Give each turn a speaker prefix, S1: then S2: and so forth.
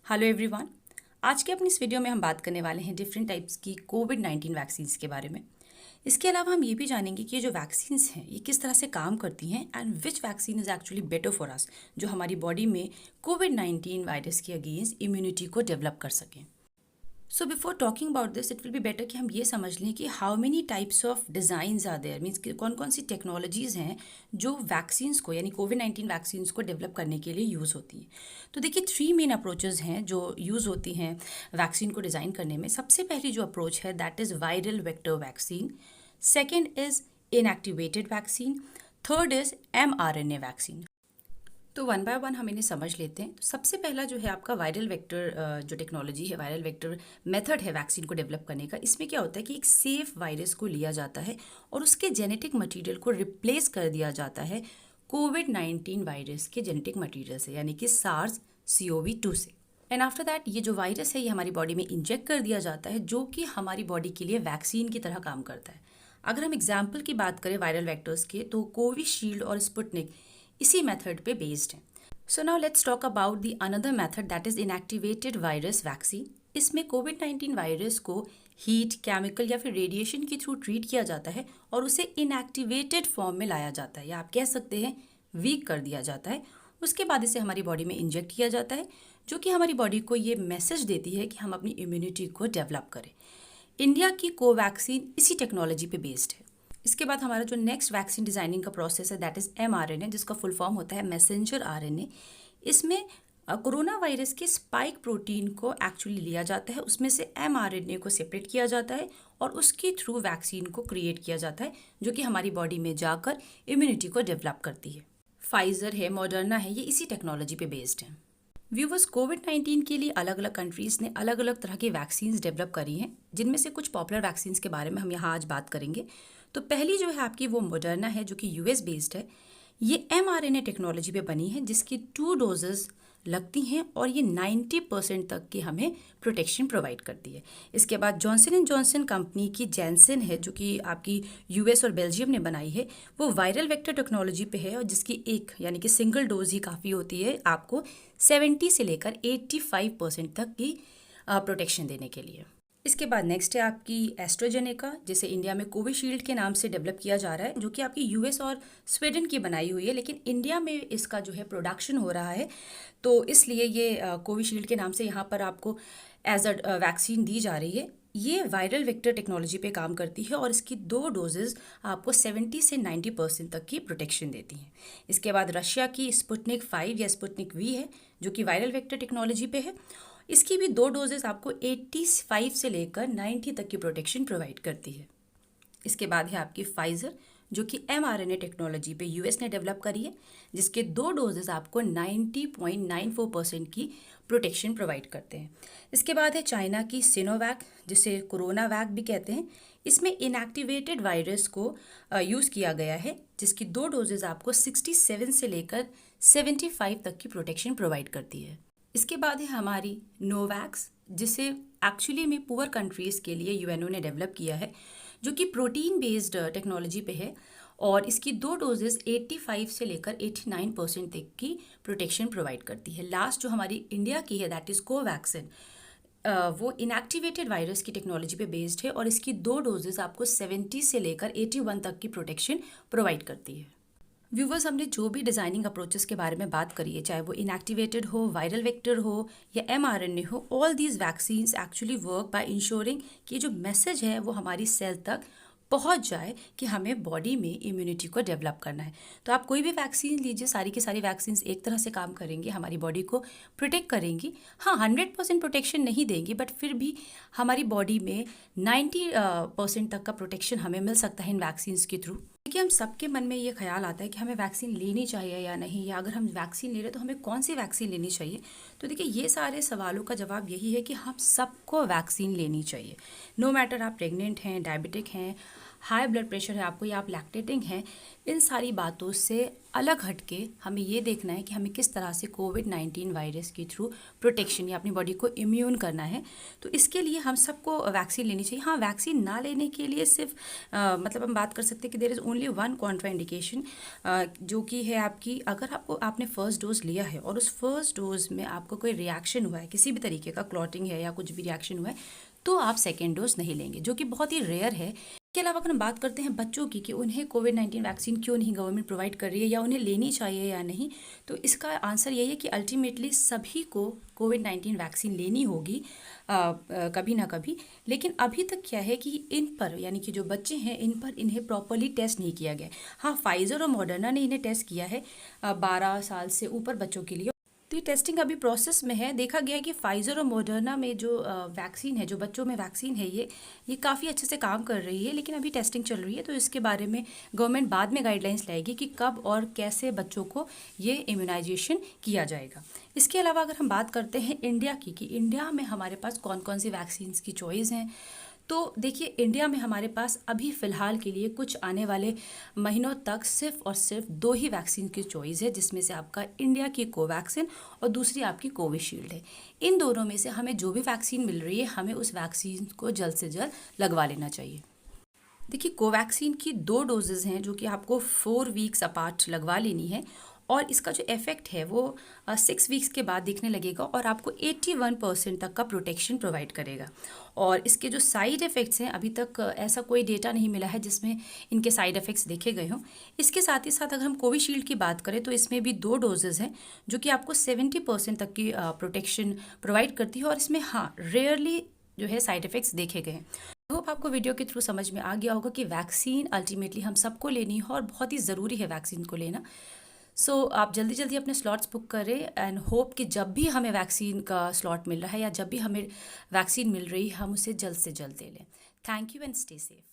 S1: Hello everyone. आज के अपनी इस वीडियो में हम बात करने वाले हैं डिफरेंट टाइप्स की कोविड-19 वैक्सीन्स के बारे में। इसके अलावा हम ये भी जानेंगे कि ये जो वैक्सीन्स हैं ये किस तरह से काम करती हैं and which vaccine is actually better for us, जो हमारी बॉडी में कोविड-19 वायरस के अगेंस्ट इम्यूनिटी को डेवलप कर सकें। So before talking about this it will be better कि हम ये समझ लें कि how many types of designs are there, means कौन कौन सी टेक्नोलॉजीज़ हैं जो वैक्सीन्स को यानी कोविड-19 वैक्सीन्स को डेवलप करने के लिए यूज़ होती हैं। तो देखिए 3 मेन अप्रोचेज़ हैं जो यूज़ होती हैं वैक्सीन को डिज़ाइन करने में। सबसे पहली जो अप्रोच है that is viral vector vaccine, second is inactivated vaccine, third is mRNA vaccine. तो वन बाय वन हम इन्हें समझ लेते हैं। तो सबसे पहला जो है आपका वायरल वेक्टर जो टेक्नोलॉजी है, वायरल वेक्टर मेथड है वैक्सीन को डेवलप करने का। इसमें क्या होता है कि एक सेफ वायरस को लिया जाता है और उसके जेनेटिक मटेरियल को रिप्लेस कर दिया जाता है कोविड-19 वायरस के जेनेटिक मटेरियल से, यानी कि सार्स CoV-2 से। एंड आफ्टर दैट ये जो वायरस है ये हमारी बॉडी में इंजेक्ट कर दिया जाता है, जो कि हमारी बॉडी के लिए वैक्सीन की तरह काम करता है। अगर हम एग्जाम्पल की बात करें वायरल वेक्टर्स के, तो कोविशील्ड और स्पुतनिक इसी मेथड पे बेस्ड हैं। So now let's talk about the another method that is inactivated virus vaccine. इसमें कोविड-19 वायरस को हीट, केमिकल या फिर रेडिएशन के थ्रू ट्रीट किया जाता है और उसे इनएक्टिवेटेड फॉर्म में लाया जाता है, या आप कह सकते हैं वीक कर दिया जाता है। उसके बाद इसे हमारी बॉडी में इंजेक्ट किया जाता है, जो कि हमारी बॉडी को ये मैसेज देती है कि हम अपनी इम्यूनिटी को डेवलप करें। इंडिया की कोवैक्सीन इसी टेक्नोलॉजी पे बेस्ड है। इसके बाद हमारा जो नेक्स्ट वैक्सीन डिज़ाइनिंग का प्रोसेस है दैट इज़ mRNA, जिसका फुल फॉर्म होता है मैसेंजर RNA। इसमें कोरोना वायरस के स्पाइक प्रोटीन को एक्चुअली लिया जाता है, उसमें से mRNA को सेपरेट किया जाता है और उसके थ्रू वैक्सीन को क्रिएट किया जाता है, जो कि हमारी बॉडी में जाकर इम्यूनिटी को डेवलप करती है। फाइजर है, मॉडर्ना है, ये इसी टेक्नोलॉजी पे बेस्ड है। व्यूवर्स, कोविड-19 के लिए अलग अलग कंट्रीज़ ने अलग अलग तरह की वैक्सीन्स डेवलप करी हैं, जिनमें से कुछ पॉपुलर वैक्सीन्स के बारे में हम यहाँ आज बात करेंगे। तो पहली जो है आपकी वो मॉडर्ना है, जो कि US बेस्ड है। ये mRNA टेक्नोलॉजी पे बनी है, जिसकी 2 डोजेज़ लगती हैं और ये 90% तक की हमें प्रोटेक्शन प्रोवाइड करती है। इसके बाद जॉनसन एंड जॉनसन कंपनी की जैनसन है, जो कि आपकी US और बेल्जियम ने बनाई है। वो वायरल वेक्टर टेक्नोलॉजी पे है और जिसकी एक यानी कि सिंगल डोज ही काफ़ी होती है आपको 70 से लेकर 85% तक की प्रोटेक्शन देने के लिए। इसके बाद नेक्स्ट है आपकी एस्ट्राजेनेका, जिसे इंडिया में कोविशील्ड के नाम से डेवलप किया जा रहा है, जो कि आपकी US और स्वीडन की बनाई हुई है, लेकिन इंडिया में इसका जो है प्रोडक्शन हो रहा है, तो इसलिए ये कोविशील्ड के नाम से यहाँ पर आपको एज अ वैक्सीन दी जा रही है। ये वायरल वेक्टर टेक्नोलॉजी पे काम करती है और इसकी 2 डोजेज़ आपको 70 से 90% तक की प्रोटेक्शन देती हैं। इसके बाद रशिया की स्पुतनिक 5 या स्पुतनिक V है, जो कि वायरल वेक्टर टेक्नोलॉजी पे है। इसकी भी 2 डोजेज़ आपको 85 से लेकर 90 तक की प्रोटेक्शन प्रोवाइड करती है। इसके बाद है आपकी फाइजर, जो कि mRNA टेक्नोलॉजी पे US ने डेवलप करी है, जिसके 2 डोजेज़ आपको 90.94% की प्रोटेक्शन प्रोवाइड करते हैं। इसके बाद है चाइना की सिनोवैक, जिसे कोरोना वैक भी कहते हैं। इसमें इनएक्टिवेटेड वायरस को यूज़ किया गया है, जिसकी 2 डोजेज़ आपको 67 से लेकर 75 तक की प्रोटेक्शन प्रोवाइड करती है। इसके बाद है हमारी नोवैक्स, जिसे एक्चुअली में पुअर कंट्रीज़ के लिए UNO ने डेवलप किया है, जो कि प्रोटीन बेस्ड टेक्नोलॉजी पे है और इसकी 2 डोजेज़ 85 से लेकर 89% तक की प्रोटेक्शन प्रोवाइड करती है। लास्ट जो हमारी इंडिया की है दैट इज़ कोवैक्सिन, वो इनएक्टिवेटेड वायरस की टेक्नोलॉजी पे बेस्ड है और इसकी 2 डोजेज़ आपको 70 से लेकर 81 तक की प्रोटेक्शन प्रोवाइड करती है। व्यूवर्स, हमने जो भी डिज़ाइनिंग अप्रोचेस के बारे में बात करी है, चाहे वो इनएक्टिवेटेड हो, वायरल वेक्टर हो या mRNA हो, all these vaccines actually work by ensuring कि जो मैसेज है वो हमारी सेल तक पहुंच जाए कि हमें बॉडी में इम्यूनिटी को डेवलप करना है। तो आप कोई भी वैक्सीन लीजिए, सारी की सारी वैक्सीन्स एक तरह से काम करेंगी, हमारी बॉडी को प्रोटेक्ट करेंगी। हाँ, 100% प्रोटेक्शन नहीं देंगी, बट फिर भी हमारी बॉडी में 90% तक का प्रोटेक्शन हमें मिल सकता है इन वैक्सीन्स के थ्रू। देखिए, हम सबके मन में ये ख्याल आता है कि हमें वैक्सीन लेनी चाहिए या नहीं, या अगर हम वैक्सीन ले रहे तो हमें कौन सी वैक्सीन लेनी चाहिए। तो देखिए, ये सारे सवालों का जवाब यही है कि हम सबको वैक्सीन लेनी चाहिए। नो मैटर आप प्रेग्नेंट हैं, डायबिटिक हैं, हाई ब्लड प्रेशर है आपको या आप लैक्टेटिंग हैं, इन सारी बातों से अलग हटके हमें ये देखना है कि हमें किस तरह से कोविड-19 वायरस के थ्रू प्रोटेक्शन या अपनी बॉडी को इम्यून करना है। तो इसके लिए हम सबको वैक्सीन लेनी चाहिए। हाँ, वैक्सीन ना लेने के लिए सिर्फ मतलब हम बात कर सकते हैं कि there is only one contraindication, जो कि है आपकी, अगर आपने फर्स्ट डोज लिया है और उस फर्स्ट डोज में आपको कोई रिएक्शन हुआ है, किसी भी तरीके का क्लॉटिंग है या कुछ भी रिएक्शन हुआ है, तो आप सेकेंड डोज नहीं लेंगे, जो कि बहुत ही रेयर है। इसके अलावा अगर हम बात करते हैं बच्चों की कि उन्हें कोविड-19 वैक्सीन क्यों नहीं गवर्नमेंट प्रोवाइड कर रही है या उन्हें लेनी चाहिए या नहीं, तो इसका आंसर यही है कि अल्टीमेटली सभी को कोविड-19 वैक्सीन लेनी होगी कभी ना कभी। लेकिन अभी तक क्या है कि इन पर, यानी कि जो बच्चे हैं, इन पर इन्हें प्रॉपरली टेस्ट नहीं किया गया है। हाँ, फाइजर और मॉडर्ना ने इन्हें टेस्ट किया है 12 साल से ऊपर बच्चों के लिए। तो ये टेस्टिंग अभी प्रोसेस में है। देखा गया है कि फाइजर और मॉडर्ना में जो वैक्सीन है, जो बच्चों में वैक्सीन है, ये काफ़ी अच्छे से काम कर रही है, लेकिन अभी टेस्टिंग चल रही है। तो इसके बारे में गवर्नमेंट बाद में गाइडलाइंस लाएगी कि कब और कैसे बच्चों को ये इम्यूनाइजेशन किया जाएगा। इसके अलावा अगर हम बात करते हैं इंडिया की, कि इंडिया में हमारे पास कौन कौन सी वैक्सीन की चॉइस हैं, तो देखिए इंडिया में हमारे पास अभी फ़िलहाल के लिए कुछ आने वाले महीनों तक सिर्फ और सिर्फ 2 ही वैक्सीन की चॉइस है, जिसमें से आपका इंडिया की कोवैक्सीन और दूसरी आपकी कोविशील्ड है। इन दोनों में से हमें जो भी वैक्सीन मिल रही है, हमें उस वैक्सीन को जल्द से जल्द लगवा लेना चाहिए। देखिए, कोवैक्सीन की 2 डोजेज़ हैं जो कि आपको 4 वीक्स अपार्ट लगवा लेनी है, और इसका जो इफ़ेक्ट है वो 6 वीक्स के बाद दिखने लगेगा और आपको 81% तक का प्रोटेक्शन प्रोवाइड करेगा। और इसके जो साइड इफ़ेक्ट्स हैं, अभी तक ऐसा कोई डेटा नहीं मिला है जिसमें इनके साइड इफ़ेक्ट्स देखे गए हों। इसके साथ ही साथ अगर हम कोविशील्ड की बात करें तो इसमें भी 2 डोजेज़ हैं जो कि आपको 70% तक की प्रोटेक्शन प्रोवाइड करती है, और इसमें हाँ रेयरली जो है साइड इफ़ेक्ट्स देखे गए हैं। होप आपको वीडियो के थ्रू समझ में आ गया होगा कि वैक्सीन अल्टीमेटली हम सबको लेनी है और बहुत ही ज़रूरी है वैक्सीन को लेना। सो आप जल्दी जल्दी अपने स्लॉट्स बुक करें, एंड होप कि जब भी हमें वैक्सीन का स्लॉट मिल रहा है या जब भी हमें वैक्सीन मिल रही है, हम उसे जल्द से जल्द ले लें। Thank you and stay safe.